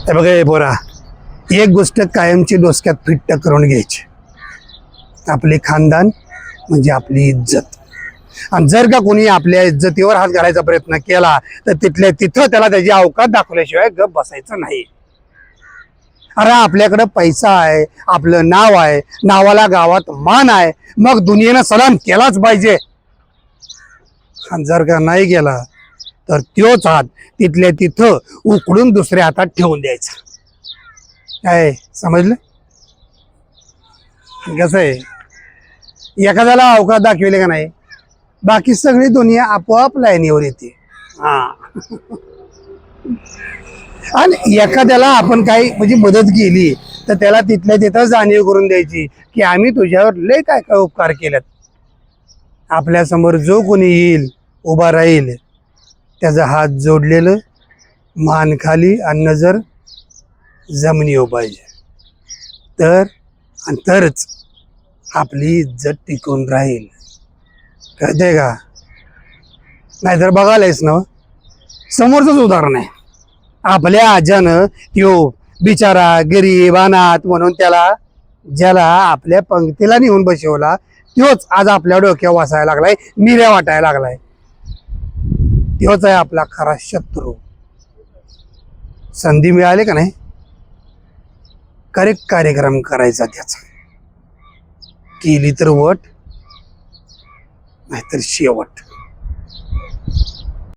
हे बघा हे बोरा, एक गोष्ट कायमची डोसक्यात फिट्ट करून घ्यायची, आपले खानदान म्हणजे आपली इज्जत. आणि जर का कोणी आपल्या इज्जतीवर हात घालायचा प्रयत्न केला तर तिथल्या तिथं त्याला त्याची अवकात दाखवल्याशिवाय गप बसायचं नाही. अरे आपल्याकडं पैसा आहे, आपलं नाव आहे, नावाला गावात मान आहे, मग दुनियेनं सलाम केलाच पाहिजे. आणि जर का नाही गेला तर त्योच हात तिथल्या तिथं उकडून दुसऱ्या हातात ठेवून द्यायचा. काय समजलं? कसं आहे, एखाद्याला अवकाश दाखविले का नाही, बाकी सगळी दुनिया आपोआप लाईनीवर येते. हा. आणि एखाद्याला आपण काही म्हणजे मदत केली तर त्याला तिथल्या तिथं जाणीव करून द्यायची की आम्ही तुझ्यावर लय काय काय उपकार केलेत. आपल्या समोर जो कोणी येईल उभा राहील त्याचा हात जोडलेलं, मान खाली आणि नजर जमिनीवर पाहिजे, तर आणि तरच आपली इज्जत टिकून राहील. कळतंय का? नाहीतर बघायलाच ना, समोरच उदाहरण आहे. आपल्या आज्यानं त्यो बिचारा गरीब अनाथ म्हणून ज्याला आपल्या पंक्तीला नेऊन बसवला त्योच आज आपल्या डोक्यावर वासायला लागलाय, मिऱ्या वाटायला लागलाय. त्योच आहे आपला खरा शत्रू. संधी मिळाली का नाही, करेक्ट कार्यक्रम करायचा त्याचा. केली तर वट, नाहीतर शेवट.